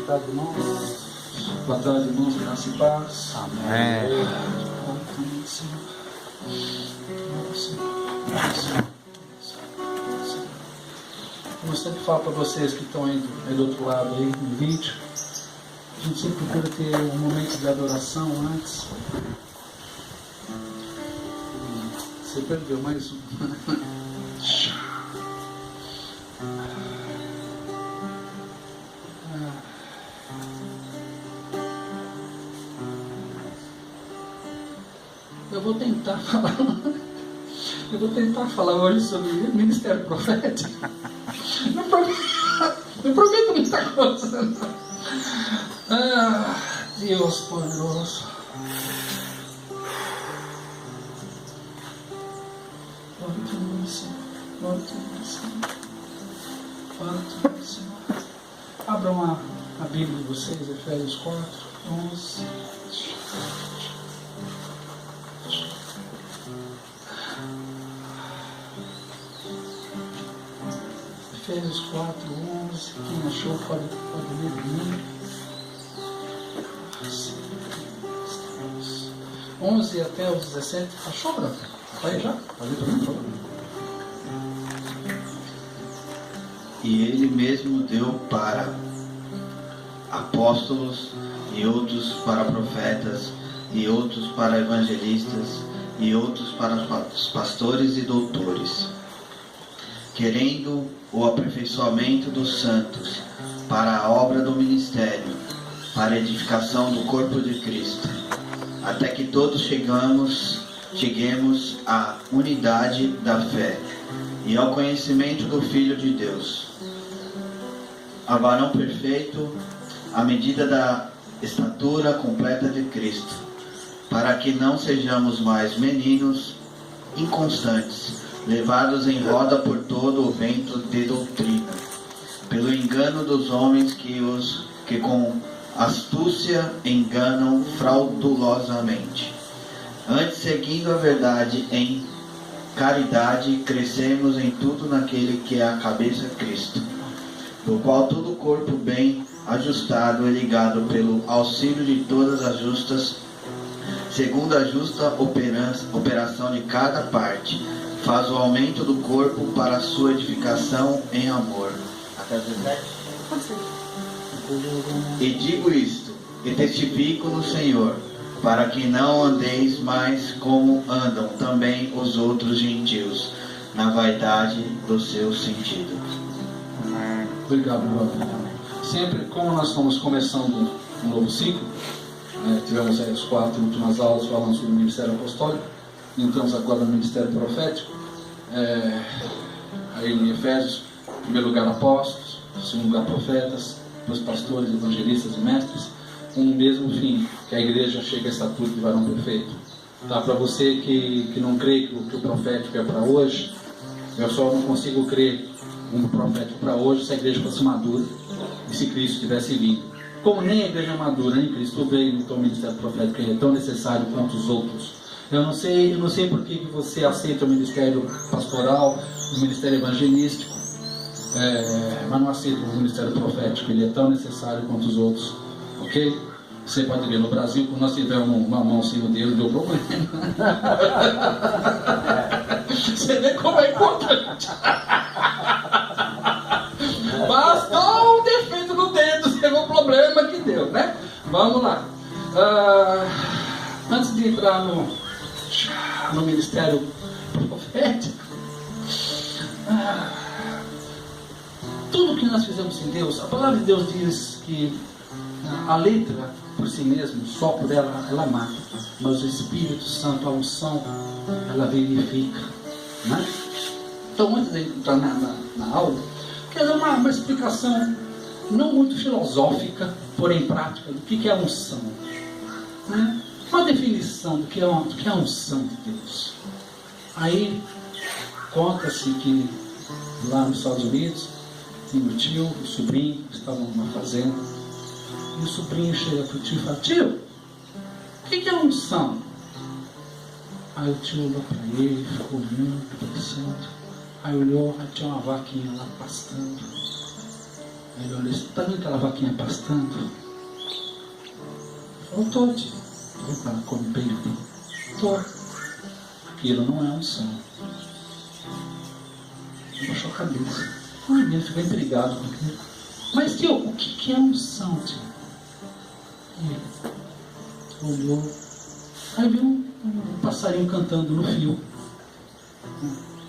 tarde, irmãos. Boa tarde, irmãos. Graça e paz. Amém. Eu sempre falo para vocês que estão aí do outro lado aí no vídeo, a gente sempre procura ter um momento de adoração antes. Você perdeu mais um. Eu vou tentar falar hoje sobre ministério profético. Não prometo muita coisa, não. Deus poderoso. Glória a Deus, Senhor. Glória a Deus, Senhor. Glória a Deus, Senhor. Abram a Bíblia de vocês, Efésios 4, 11. Efésios 4, 11. Quem achou pode ler comigo. 11 até os 17. Achou, Branca? Vai já? Pode ler para mim, por favor. E ele mesmo deu para apóstolos, e outros para profetas, e outros para evangelistas, e outros para os pastores e doutores, querendo o aperfeiçoamento dos santos, para a obra do ministério, para a edificação do corpo de Cristo, até que todos cheguemos à unidade da fé e ao conhecimento do Filho de Deus, a varão perfeito, à medida da estatura completa de Cristo, para que não sejamos mais meninos inconstantes, levados em roda por todo o vento de doutrina, pelo engano dos homens que com astúcia enganam fraudulosamente. Antes, seguindo a verdade em caridade, crescemos em tudo naquele que é a cabeça, Cristo, do qual todo o corpo bem ajustado e ligado pelo auxílio de todas as justas, segundo a justa operação de cada parte, faz o aumento do corpo para a sua edificação em amor. Até 17? E digo isto, e testifico no Senhor, para que não andeis mais como andam também os outros gentios, na vaidade do seu sentido. Obrigado, Bruno. Sempre, como nós estamos começando um novo ciclo, tivemos aí as 4 últimas aulas falando sobre o ministério apostólico, entramos agora no ministério profético, aí em Efésios, em primeiro lugar apóstolos, em segundo lugar profetas, depois pastores, evangelistas e mestres, com o mesmo fim, que a igreja chegue a estatura de varão perfeito. Tá? Para você que não crê que o profético é para hoje, eu só não consigo crer um profético para hoje se a igreja fosse madura e se Cristo tivesse vindo. Como nem a igreja madura, nem Cristo veio, então o ministério profético é tão necessário quanto os outros. Eu não sei por que você aceita o ministério pastoral, o ministério evangelístico, mas não aceita o ministério profético. Ele é tão necessário quanto os outros, ok? Você pode ver, no Brasil, quando nós tivermos uma mão sem o dedo, deu problema. Você vê como é importante. Bastou um defeito no dedo, você vê o problema que deu, né? Vamos lá. Antes de entrar no ministério profético, tudo que nós fizemos em Deus, a palavra de Deus diz que a letra por si mesmo, só por ela mata, mas o Espírito Santo, a unção, ela vivifica, né? Então, antes de entrar na aula, quero dar uma explicação não muito filosófica, porém prática, do que é a unção, né? Uma definição do que é a unção de Deus. Aí conta-se que lá nos Estados Unidos tem um tio, um sobrinho que estavam numa fazenda, e o sobrinho chega para o tio e fala: tio, o que é unção? Aí o tio olhou para ele, ficou muito pensando. Aí olhou, aí tinha uma vaquinha lá pastando. Aí ele olhou e disse: tá vendo aquela vaquinha pastando? Eu tô, tio. Viu que ela come bem? Tô. Aquilo não é unção. Ele baixou a cabeça. Ele ficou intrigado com aquilo. Mas, tio, o que é unção, tio? Ele olhou. Aí viu um passarinho cantando no fio.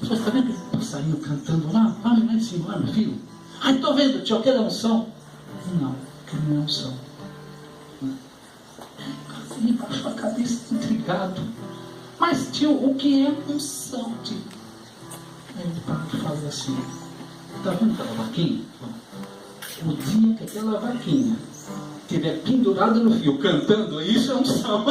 Você está vendo aquele passarinho cantando lá em cima, lá no fio? Ai, estou vendo, tio, aquela é unção. Não, aquilo não é unção. Ele baixou a cabeça intrigado. Mas, tio, o que é unção, tio? Aí ele parou de falar assim: está vendo aquela vaquinha? O dia que aquela vaquinha estiver pendurada no fio cantando, isso é unção.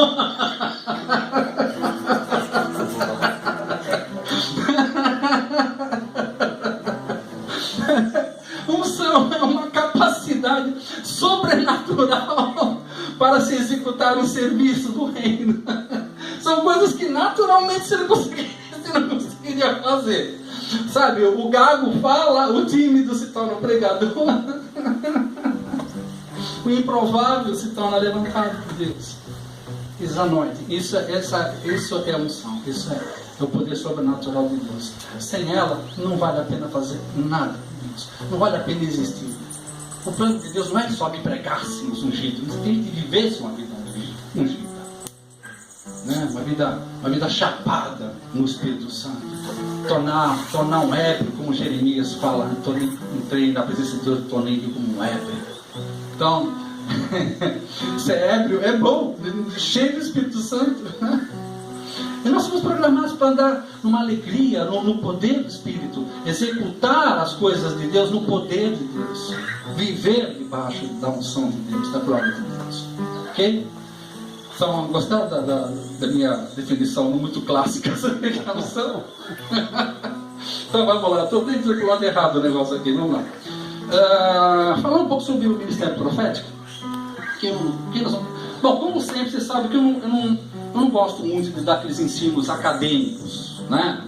Unção é uma capacidade sobrenatural para se executar o serviço do reino. São coisas que naturalmente você não conseguiria fazer. Sabe, o gago fala, o tímido se torna um pregador. O improvável se torna levantado por Deus. Isso é unção. Isso é o poder sobrenatural de Deus. Sem ela, não vale a pena fazer nada disso. Não vale a pena existir. O plano de Deus não é só me pregar-se nos ungidos. Nós temos que viver uma vida ungida. Né? Uma vida chapada no Espírito Santo. Tornar um ébrio, como Jeremias fala. Entrei na presença de Deus, tornei-me como um ébrio. Então, ser ébrio é bom, cheio do Espírito Santo. Né? E nós somos programados para andar numa alegria, no poder do Espírito, executar as coisas de Deus no poder de Deus, viver debaixo da unção de Deus, da glória de Deus. Ok? Então, gostaram da minha definição muito clássica sobre a unção? Então vamos lá, estou dentro do lado errado o negócio aqui, vamos lá. Falar um pouco sobre o ministério profético. Bom, como sempre, você sabe que eu não gosto muito de dar aqueles ensinos acadêmicos, né?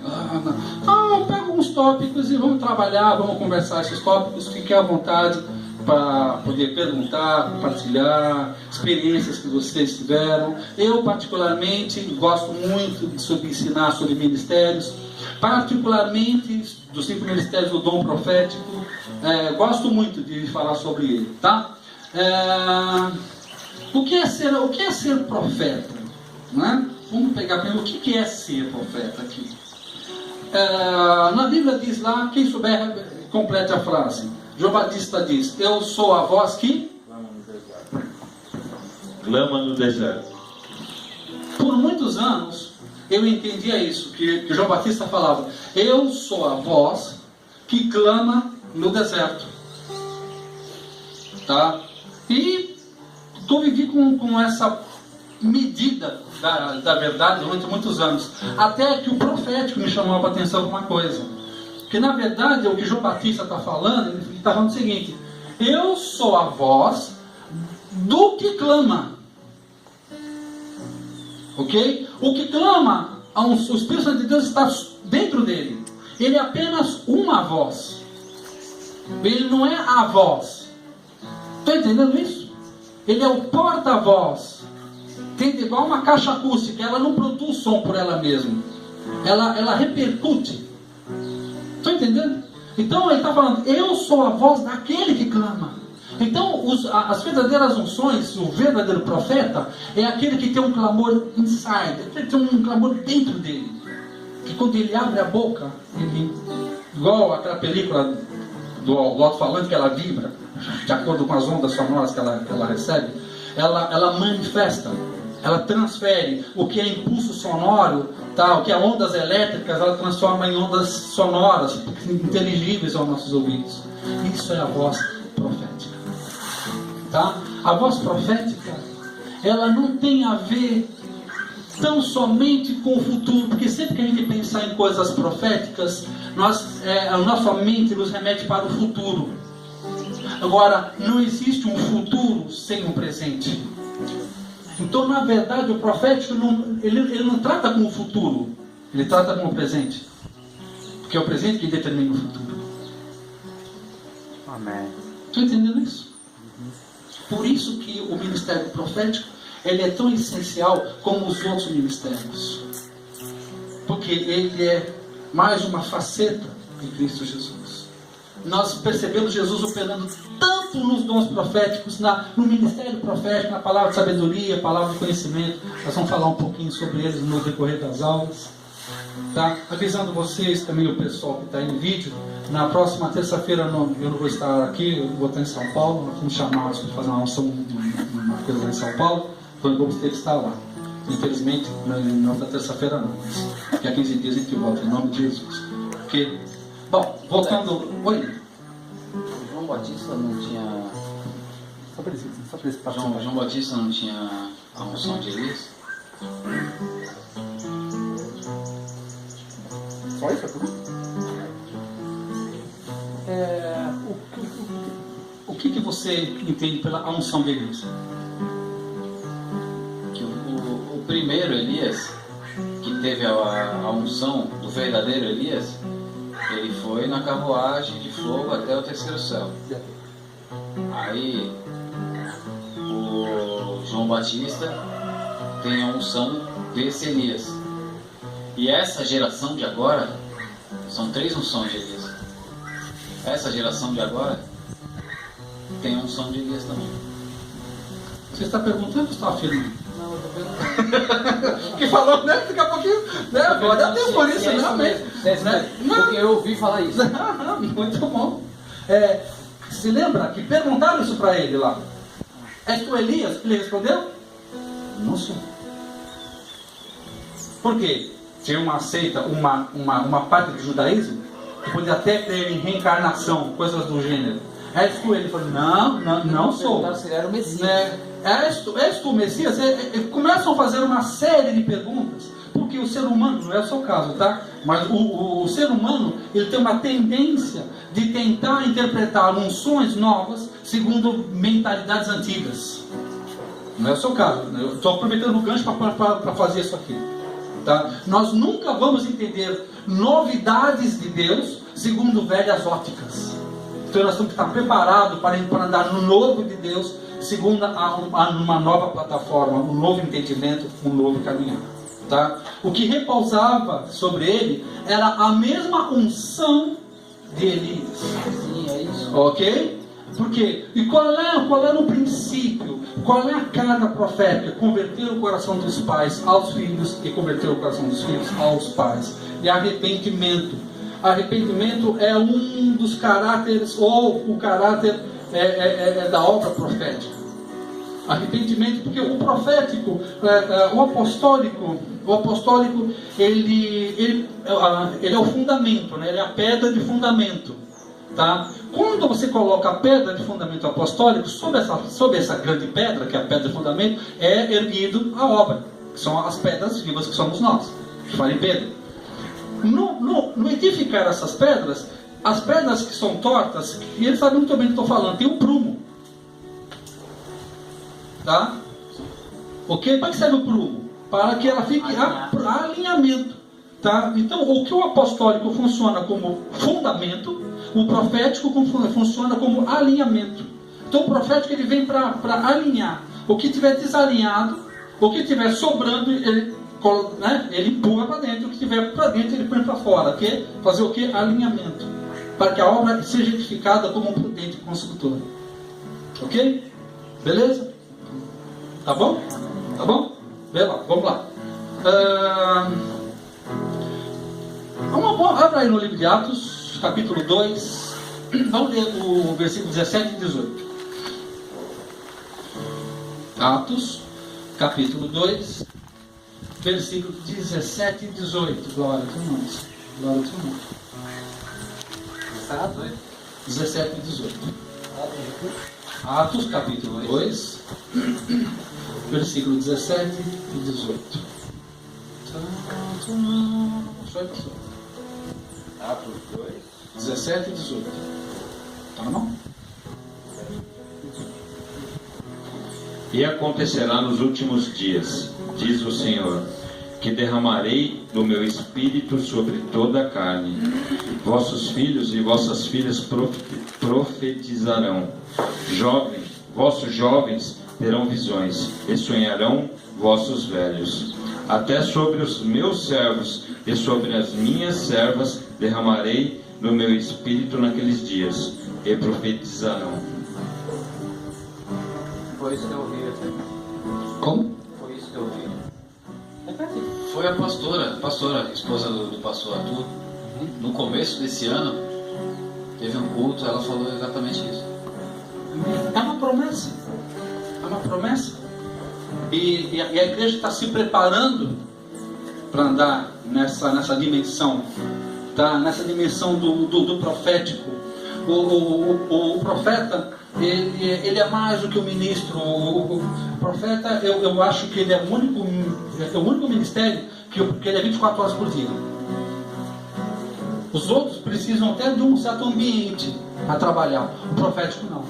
Eu pego uns tópicos e vamos trabalhar, vamos conversar esses tópicos, fiquem à vontade para poder perguntar, compartilhar experiências que vocês tiveram. Eu particularmente gosto muito de ensinar sobre ministérios, particularmente dos 5 ministérios do dom profético. Gosto muito de falar sobre ele, tá? O que é ser profeta? Né? Vamos pegar primeiro o que é ser profeta aqui. Na Bíblia diz lá, quem souber, complete a frase. João Batista diz: eu sou a voz que clama no deserto. Por muitos anos eu entendia isso, que João Batista falava: eu sou a voz que clama no deserto. Tá? E convivi com essa medida da verdade durante muitos anos, até que o profético me chamou a atenção para uma coisa, que na verdade o que João Batista está falando, ele está falando o seguinte: eu sou a voz do que clama. Ok? O que clama, o Espírito Santo de Deus está dentro dele. Ele é apenas uma voz. Ele não é a voz. Está entendendo isso? Ele é o porta-voz. Entende? Igual uma caixa acústica. Ela não produz som por ela mesma. Ela repercute. Está entendendo? Então ele está falando: eu sou a voz daquele que clama. Então as verdadeiras unções, o verdadeiro profeta é aquele que tem um clamor inside, que tem um clamor dentro dele, que quando ele abre a boca, ele, igual aquela película do alto-falante, que ela vibra de acordo com as ondas sonoras que ela recebe, ela manifesta, ela transfere o que é impulso sonoro, tá? O que é ondas elétricas, ela transforma em ondas sonoras inteligíveis aos nossos ouvidos. Isso é a voz profética. Tá? A voz profética, ela não tem a ver tão somente com o futuro, porque sempre que a gente pensar em coisas proféticas, a nossa mente nos remete para o futuro. Agora, não existe um futuro sem um presente. Então, na verdade, o profético ele não trata com o futuro, ele trata com o presente, porque é o presente que determina o futuro. Amém. Estão entendendo isso? Por isso que o ministério profético ele é tão essencial como os outros ministérios. Porque ele é mais uma faceta de Cristo Jesus. Nós percebemos Jesus operando tanto nos dons proféticos, no ministério profético, na palavra de sabedoria, palavra de conhecimento. Nós vamos falar um pouquinho sobre eles no decorrer das aulas. Tá? Avisando vocês, também o pessoal que está em vídeo, na próxima terça-feira eu não vou estar aqui, eu vou estar em São Paulo, nós fomos chamados para fazer uma unção, uma coisa lá em São Paulo, então eu vou ter que estar lá. Infelizmente, na outra terça-feira não, mas daqui a 15 dias a gente volta, em nome de Jesus. Porque, bom, voltando... Oi? João Batista não tinha... Só para esse João Batista não tinha a unção de Elias? Só isso aqui? O que você entende pela unção de Elias? Que o primeiro Elias, que teve a unção do verdadeiro Elias, ele foi na carruagem de fogo até o terceiro céu. Aí o João Batista tem a unção desse Elias. E essa geração de agora, são 3 unções de Elias. Essa geração de agora tem a unção de Elias também. Você está perguntando ou está afirmando? Não, eu estou perguntando. Que falou, né? Daqui a pouquinho, né? Pode até por isso, realmente. Porque eu ouvi falar isso. Muito bom. Se lembra que perguntaram isso para ele lá? És tu Elias? Ele respondeu? Não sou. Por quê? Tinha uma seita, uma parte do judaísmo que podia até ter em reencarnação, coisas do gênero. És tu? Ele falou, não sou. Se ele era o Messias. És tu o Messias? Começam a fazer uma série de perguntas, porque o ser humano, não é o seu caso, tá? Mas o ser humano, ele tem uma tendência de tentar interpretar unções novas segundo mentalidades antigas. Não é o seu caso, eu estou aproveitando o gancho para fazer isso aqui. Tá? Nós nunca vamos entender novidades de Deus segundo velhas óticas. Então nós temos que estar preparados para andar no novo de Deus segundo uma nova plataforma, um novo entendimento, um novo caminhar. Tá? O que repousava sobre ele era a mesma unção de Elias. Sim, é isso. Ok? Por quê? E qual era o princípio? Qual é a carga profética? Converter o coração dos pais aos filhos e converter o coração dos filhos aos pais. E arrependimento. Arrependimento é um dos caráteres, ou o caráter da obra profética. Arrependimento, porque o profético, o apostólico, ele é o fundamento, né? Ele é a pedra de fundamento. Tá? Quando você coloca a pedra de fundamento apostólico, sobre essa grande pedra, que é a pedra de fundamento, é erguido a obra, que são as pedras vivas que somos nós, que fala em Pedro. No edificar essas pedras, as pedras que são tortas, e eles sabem muito bem do que estou falando, tem um prumo. Tá? Ok? Para que serve o prumo? Para que ela fique alinhamento. Tá? Então, o que o apostólico funciona como fundamento, o profético funciona como alinhamento. Então, o profético ele vem para alinhar. O que estiver desalinhado, o que estiver sobrando, ele empurra para dentro. O que estiver para dentro, ele põe para fora. Okay? Fazer o que? Alinhamento. Para que a obra seja edificada como um prudente construtor. Ok? Beleza? Tá bom? Tá bom? Vê lá, vamos lá. Abra aí no livro de Atos, capítulo 2. Vamos ler o versículo 17 e 18. Atos, capítulo 2, versículo 17 e 18. Glória a Deus. Glória a Deus. 17 e 18. Atos, capítulo 2, versículo 17 e 18. Atos 2, 17 e 18. Tá na mão? E acontecerá nos últimos dias, diz o Senhor, que derramarei do meu espírito sobre toda a carne. Vossos filhos e vossas filhas profetizarão. Vossos jovens terão visões, e sonharão vossos velhos. Até sobre os meus servos e sobre as minhas servas derramarei do meu espírito naqueles dias, e profetizarão. Foi isso que eu ouvi. Como? Foi isso que eu ouvi. Foi a pastora, esposa do pastor Arthur. No começo desse ano, teve um culto, ela falou exatamente isso. É uma promessa. É uma promessa. E a igreja está se preparando para andar nessa dimensão, tá? Nessa dimensão do profético. O profeta, ele é mais do que o ministro. O profeta, eu acho que ele é o único ministério que ele é 24 horas por dia. Os outros precisam até de um certo ambiente a trabalhar. O profético não.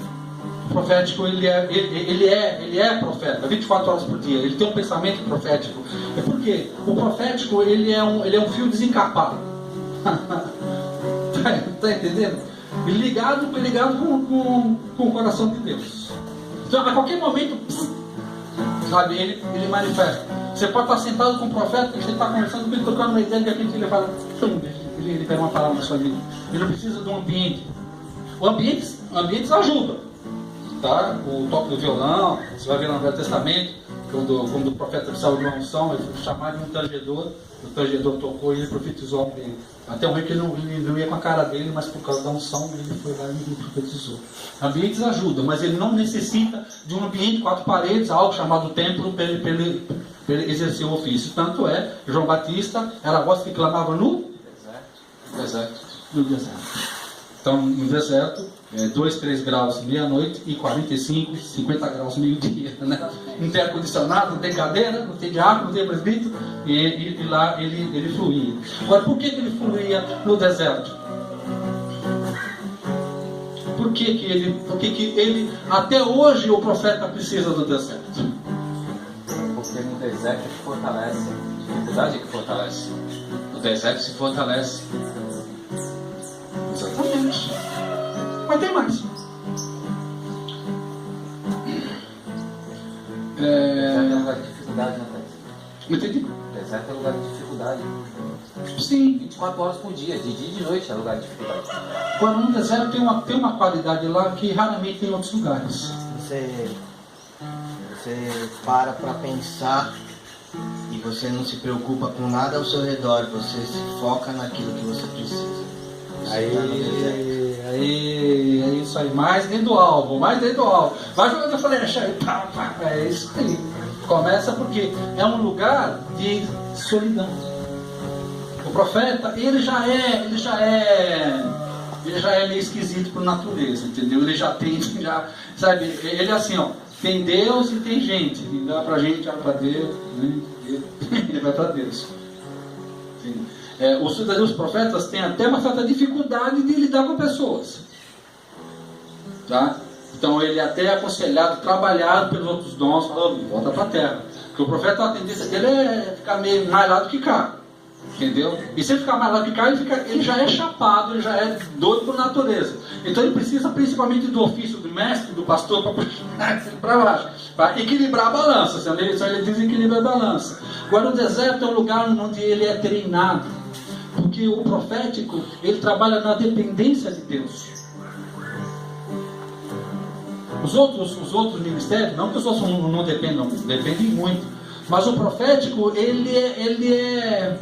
O profético, ele é profeta 24 horas por dia. Ele tem um pensamento profético. É porque o profético, ele é um fio desencapado. Tá entendendo? Ligado com o coração de Deus. Então, a qualquer momento, sabe, ele manifesta. Você pode estar sentado com o profeta, você está conversando com ele, tocando uma ideia, de repente ele fala, ele pega uma palavra na sua vida. Ele não precisa de um ambiente. O ambiente ajuda. Tá? O toque do violão, você vai ver no Velho Testamento, quando o profeta precisava de uma unção, ele foi chamado de um tangedor. O tangedor tocou e ele profetizou ao rei. Até o rei que ele não ia com a cara dele, mas por causa da unção ele foi lá e profetizou. Ambientes ajudam, mas ele não necessita de um ambiente, 4 paredes, algo chamado templo, para ele exercer o ofício. Tanto é, João Batista era a voz que clamava no deserto. No deserto. Então, no deserto, 2, 3 graus meia-noite e 45, 50 graus meio-dia, né? Não tem ar-condicionado, não tem cadeira, não tem diácono, não tem presbítero, e lá ele fluía. Agora, por que ele fluía no deserto? Por que ele, até hoje o profeta precisa do deserto? Porque no deserto se fortalece. Dificuldade que fortalece. No deserto se fortalece. Exatamente. Mas tem mais. Deserto é lugar de dificuldade, né, Thaís? Entendi? Deserto é lugar de dificuldade. Sim. 24 horas por dia, de dia e de noite é lugar de dificuldade. Agora, no deserto tem uma qualidade lá que raramente tem em outros lugares. Você para pensar e você não se preocupa com nada ao seu redor, você se foca naquilo que você precisa. Aí, isso aí, mais dentro do alvo. Vai jogando a flecha aí, pá, é isso aí. Começa porque é um lugar de solidão. O profeta, ele já é meio esquisito por natureza, entendeu? Ele já tem, sabe, ele é assim, ó, tem Deus e tem gente. E dá pra gente, dá pra Deus, né? Ele vai pra Deus. Os verdadeiros profetas têm até uma certa dificuldade de lidar com pessoas, tá? Então ele até é aconselhado, trabalhado pelos outros dons, falando, volta para a terra. Porque o profeta, a tendência dele é ficar meio mais lá do que cá, entendeu? E se ele ficar mais lá do que cá, ele já é chapado, ele já é doido por natureza. Então ele precisa principalmente do ofício do mestre, do pastor, para puxar ele para baixo, para equilibrar a balança. Só ele desequilibra a balança. Agora o deserto é um lugar onde ele é treinado. Porque o profético, ele trabalha na dependência de Deus. Os outros ministérios, não que os outros não dependam, dependem muito. Mas o profético, ele é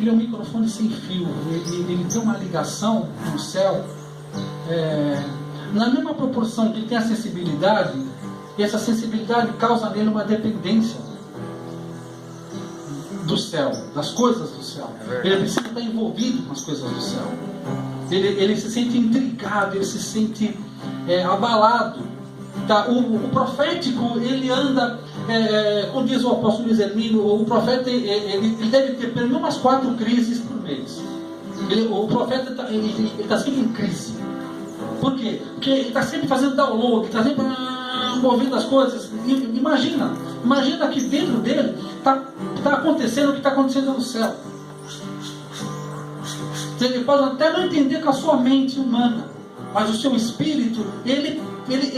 um microfone sem fio. Ele tem uma ligação com o céu, na mesma proporção que ele tem a sensibilidade. E essa sensibilidade causa nele uma dependência do céu, das coisas do céu. Ele precisa estar envolvido com as coisas do céu. Ele se sente intrigado, ele se sente abalado. Tá? O profético, ele anda, como diz o apóstolo Luiz Hermínio, o profeta ele deve ter pelo menos umas 4 crises por mês. O profeta está sempre em crise. Por quê? Porque ele está sempre fazendo download, ele está sempre... movendo as coisas. Imagina que dentro dele está acontecendo o que está acontecendo no céu. Ele pode até não entender com a sua mente humana, mas o seu espírito, ele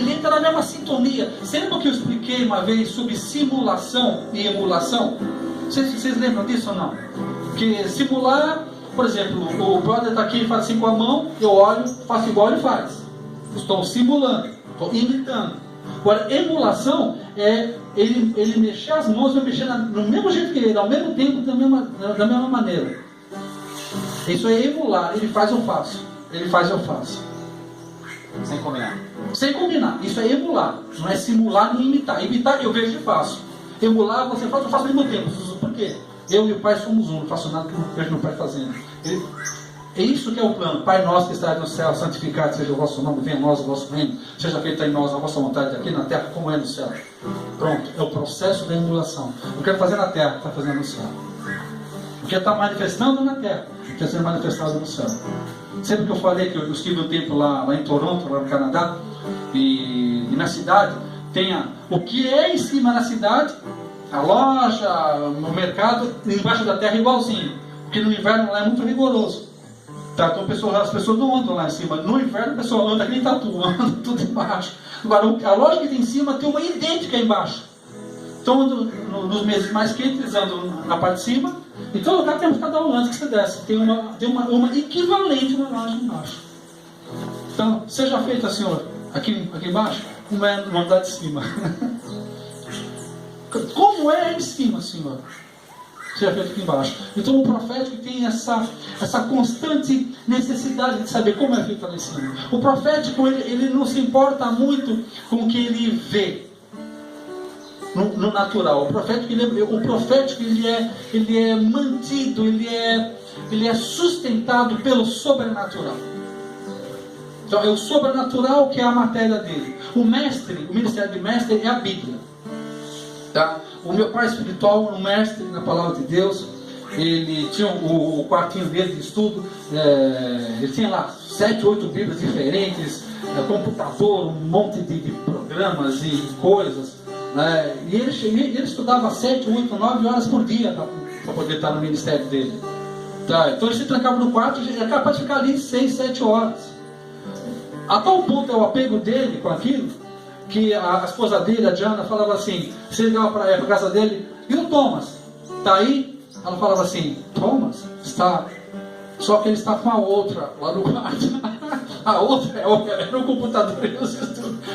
entra na mesma sintonia. Você lembra que eu expliquei uma vez sobre simulação e emulação? Vocês lembram disso ou não? Que simular, por exemplo, o brother está aqui e faz assim com a mão, eu olho, faço igual ele faz. Estou simulando, estou imitando. Agora, emulação é ele mexer as mãos, vai mexer no mesmo jeito que ele, ao mesmo tempo, da mesma maneira. Isso é emular. Ele faz, eu faço. Ele faz, eu faço. Sem combinar. Sem combinar. Isso é emular. Não é simular nem imitar. Imitar, eu vejo e faço. Emular, você faz, eu faço ao mesmo tempo. Por quê? Eu e o Pai somos um. Não faço nada que eu não vejo meu Pai fazendo. É isso que é o plano. Pai nosso que está no céu, santificado seja o vosso nome, venha a nós o vosso reino, seja feita em nós a vossa vontade aqui na terra como é no céu. Pronto, é o processo da emulação. Eu quero fazer na terra, está fazendo no céu. O que está manifestando na terra, está sendo manifestado no céu. Sempre que eu falei que eu estive um tempo lá em Toronto, lá no Canadá, e na cidade, tem o que é em cima na cidade, a loja, o mercado, embaixo da terra igualzinho. Porque no inverno lá é muito rigoroso. Tá? Então as pessoas não andam lá em cima. No inverno a pessoa anda que nem tatu, anda tudo embaixo. Agora a loja que tem em cima tem uma idêntica embaixo. Então nos meses mais quentes eles andam na parte de cima. Em todo lugar temos cada um antes que você desce. Tem uma equivalente na loja embaixo. Então, seja feita, Senhor, aqui embaixo, como é no andar de cima. Como é em cima, Senhor? Seja feito aqui embaixo. Então o profético tem essa constante necessidade de saber como é feito lá em cima. O profético, ele não se importa muito com o que ele vê no natural. O profético ele é mantido, ele é sustentado pelo sobrenatural. Então é o sobrenatural que é a matéria dele. O ministério de mestre é a Bíblia. Tá? O meu pai espiritual, um mestre na palavra de Deus, ele tinha o quartinho dele de estudo, ele tinha lá 7, 8 Bíblias diferentes, computador, um monte de programas e coisas, né? E ele estudava 7, 8, 9 horas por dia para poder estar no ministério dele. Tá? Então ele se trancava no quarto e era capaz de ficar ali 6, 7 horas. A tal ponto é o apego dele com aquilo, que a esposa dele, a Diana, falava assim, você ligava para a casa dele, e o Thomas? Está aí? Ela falava assim, Thomas? Está... Só que ele está com a outra lá no quarto. A outra é no computador,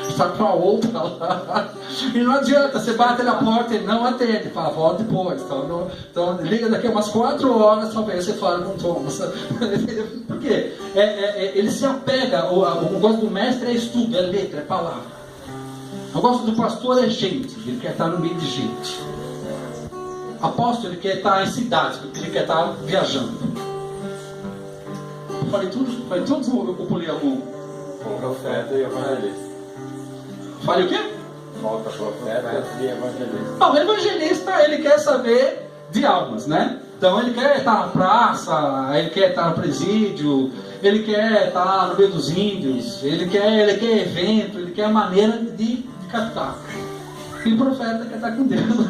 está com a outra lá. E não adianta, você bate na porta, ele não atende, fala, volta depois. Então liga daqui a umas 4 horas, talvez você fale com o Thomas. Por quê? Ele se apega, o gosto do mestre é estudo, é letra, é palavra. O gosto do pastor é gente, ele quer estar no meio de gente. Apóstolo, ele quer estar em cidades, ele quer estar viajando. Falei todos ou eu pulei algum? O profeta e evangelista. Falei o quê? Volta profeta e evangelista. Não, o evangelista, ele quer saber de almas, né? Então ele quer estar na praça, ele quer estar no presídio, ele quer estar no meio dos índios, ele quer evento, ele quer maneira de captar. E o profeta quer estar com Deus.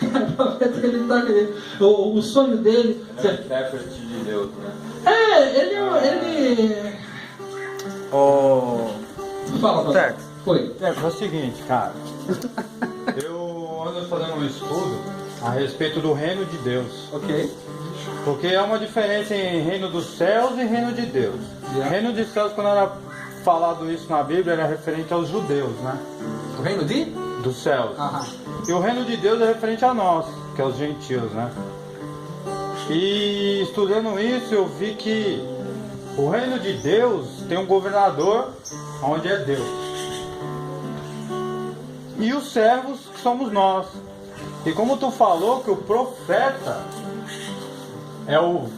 O profeta, ele está querendo. O sonho dele. É o intérprete de Deus, né? Ele. Fala, certo. Foi. É o seguinte, cara. Eu ando fazendo um estudo a respeito do reino de Deus. Ok. Porque há uma diferença em reino dos céus e reino de Deus. Yeah. Reino dos céus, quando era falado isso na Bíblia, era referente aos judeus, né? O reino de? Dos céus. Aham. E o reino de Deus é referente a nós, que é os gentios, né? E estudando isso, eu vi que o reino de Deus tem um governador, onde é Deus. E os servos, que somos nós. E como tu falou que o profeta é o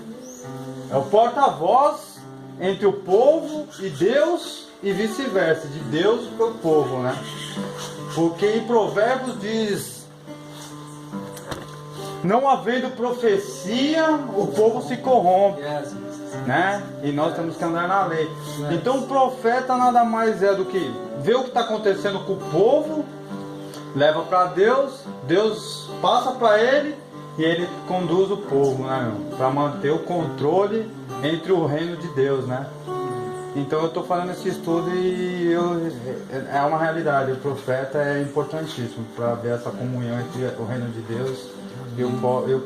porta-voz entre o povo e Deus e vice-versa, de Deus para o povo, né? Porque em Provérbios diz não havendo profecia, o povo se corrompe, Yes. né? E nós temos que andar na lei. Então o profeta nada mais é do que ver o que está acontecendo com o povo, leva para Deus, Deus passa para ele e ele conduz o povo, né, para manter o controle entre o reino de Deus, né? Então eu estou fazendo esse estudo e é uma realidade. O profeta é importantíssimo para ver essa comunhão entre o reino de Deus e o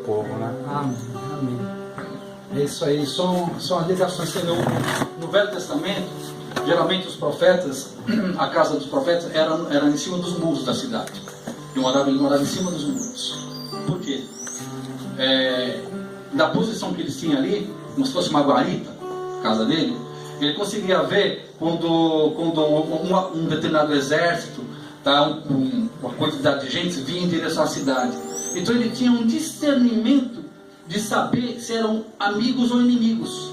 povo, né? Amém. Amém. É isso aí. São as ligações. Você vê, no Velho Testamento, geralmente os profetas, a casa dos profetas era em cima dos muros da cidade. Ele morava em cima dos muros. Por quê? Da posição que eles tinham ali, como se fosse uma guarita, a casa dele, ele conseguia ver quando um determinado exército, tá, uma quantidade de gente vinha em direção à cidade. Então ele tinha um discernimento de saber se eram amigos ou inimigos.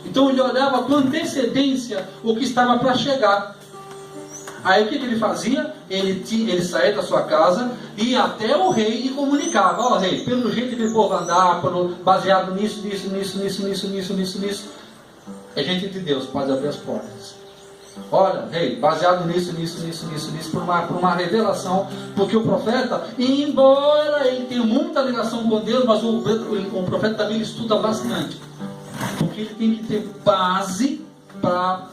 Então ele olhava com antecedência o que estava para chegar. Aí o que ele fazia? Ele saía da sua casa, ia até o rei e comunicava: ó, rei, pelo jeito que o povo andar, baseado nisso, é gente de Deus, pode abrir as portas. Olha, rei, baseado nisso, por uma revelação, porque o profeta, embora ele tenha muita ligação com Deus, mas o profeta também estuda bastante, porque ele tem que ter base para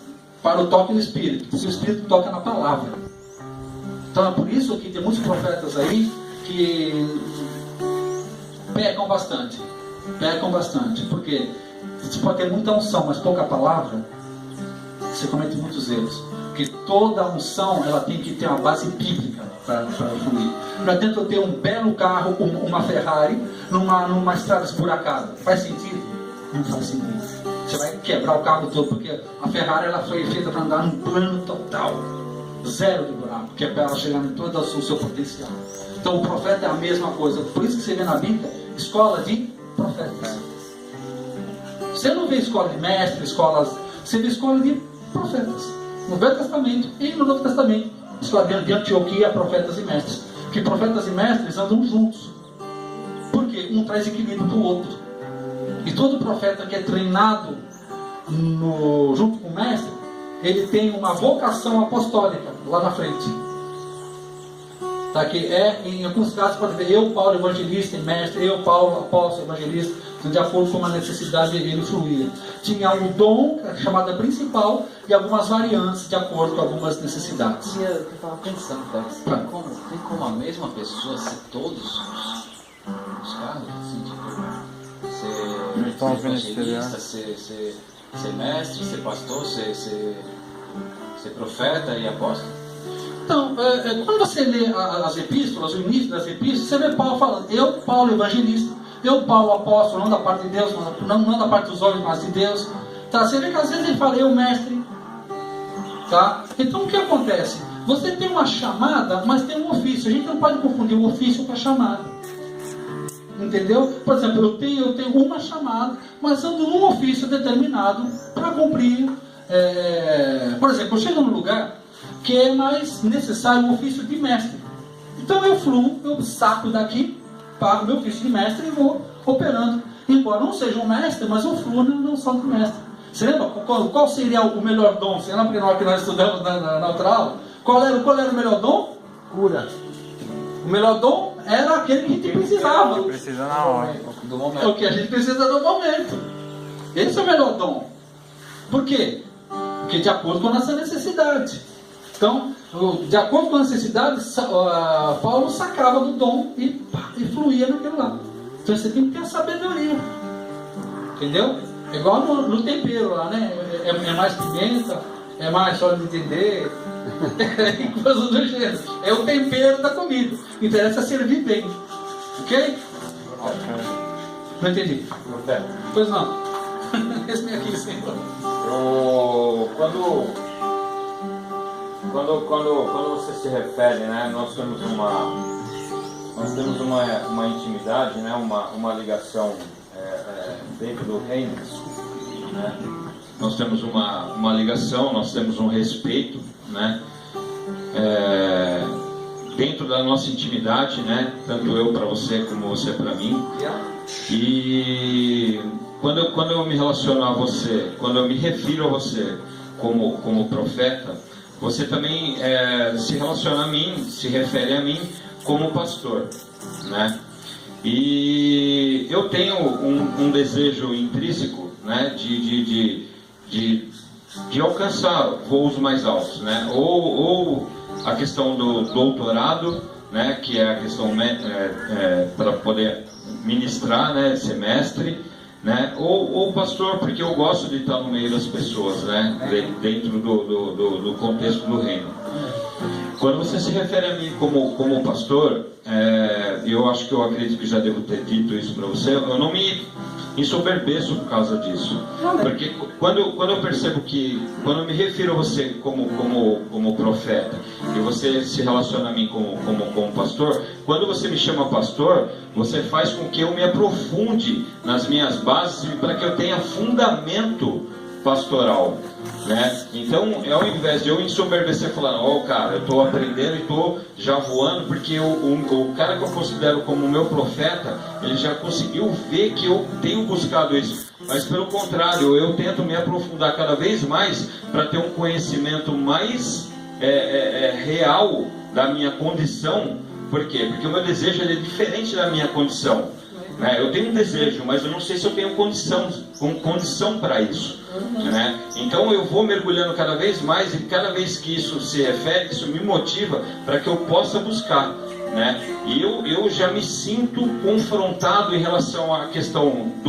o toque no Espírito, porque o Espírito toca na palavra. Então é por isso que tem muitos profetas aí que pecam bastante, porque você pode ter muita unção, mas pouca palavra, você comete muitos erros. Porque toda unção, ela tem que ter uma base bíblica para fluir. Não adianta eu ter um belo carro, uma Ferrari, numa estrada esburacada. Faz sentido? Não faz sentido. Você vai quebrar o carro todo, porque a Ferrari ela foi feita para andar num plano total. Zero de buraco, que é para ela chegar em todo o seu potencial. Então o profeta é a mesma coisa. Por isso que você vê na Bíblia, escola de profetas. Você não vê escola de mestres, você vê escola de profetas. No Velho Testamento e no Novo Testamento. Escola de Antioquia, profetas e mestres. Que profetas e mestres andam juntos. Porque um traz equilíbrio para o outro. E todo profeta que é treinado junto com o mestre, ele tem uma vocação apostólica lá na frente. Tá? Que em alguns casos pode ver eu, Paulo, evangelista e mestre, eu, Paulo, apóstolo, evangelista, de acordo com a necessidade ele fluía. Tinha um dom, chamada principal, e algumas variantes de acordo com algumas necessidades. Eu estava pensando, tem como a mesma pessoa ser todos os cargos? Assim, tipo, ser evangelista, ser mestre, ser pastor, ser profeta e apóstolo? Então, quando você lê as epístolas, o início das epístolas, você vê Paulo falando: eu, Paulo, evangelista, eu, Paulo, apóstolo, não da parte de Deus, não da parte dos homens, mas de Deus. Tá? Você vê que às vezes ele fala: eu, mestre. Tá? Então o que acontece? Você tem uma chamada, mas tem um ofício. A gente não pode confundir o ofício com a chamada. Entendeu? Por exemplo, eu tenho uma chamada, mas ando num ofício determinado para cumprir. Por exemplo, eu chego num lugar que é mais necessário um ofício de mestre. Então eu fluo, eu saco daqui para o meu ofício de mestre e vou operando. Embora não seja um mestre, mas eu fluo na unção do mestre. Você lembra qual seria o melhor dom? Você lembra que nós estudamos na outra aula? Qual era o melhor dom? Cura. O melhor dom era aquele que a gente precisava. Precisa na hora. Do momento. É o que a gente precisa no momento. Esse é o melhor dom. Por quê? Porque de acordo com a nossa necessidade. Então, de acordo com a necessidade, Paulo sacava do dom e fluía naquele lado. Então você tem que ter a sabedoria. Entendeu? É igual no tempero lá, né? É mais pimenta, é mais só de entender, e coisas do gênero. É o tempero da comida. Interessa servir bem. Ok? Não entendi. Pois não. Esse aqui, senhor. Quando você se refere, né, nós temos uma intimidade, né, uma ligação dentro do reino, né? Nós temos uma ligação, nós temos um respeito, né? dentro da nossa intimidade, né? Tanto eu para você como você para mim. E quando eu me relaciono a você, quando eu me refiro a você como profeta, você também se relaciona a mim, se refere a mim como pastor, né? E eu tenho um desejo intrínseco, né, de alcançar voos mais altos, né? Ou a questão do doutorado, né, que é a questão para poder ministrar, né, semestre, né? Ou pastor, porque eu gosto de estar no meio das pessoas, né, dentro do contexto do reino. Quando você se refere a mim como pastor, eu acho que eu acredito que já devo ter dito isso para você, eu não me ensoberbeço por causa disso. Porque quando eu percebo que, quando eu me refiro a você como profeta, e você se relaciona a mim como pastor, quando você me chama pastor, você faz com que eu me aprofunde nas minhas bases para que eu tenha fundamento pastoral, né? Então, ao invés de eu ensoberbecer falando, cara, eu estou aprendendo e estou já voando, porque o cara que eu considero como meu profeta, ele já conseguiu ver que eu tenho buscado isso. Mas pelo contrário, eu tento me aprofundar cada vez mais para ter um conhecimento mais real da minha condição. Por quê? Porque o meu desejo é diferente da minha condição. Eu tenho um desejo, mas eu não sei se eu tenho condição para isso, né? Então eu vou mergulhando cada vez mais, e cada vez que isso se refere, isso me motiva para que eu possa buscar, né? E eu já me sinto confrontado em relação à questão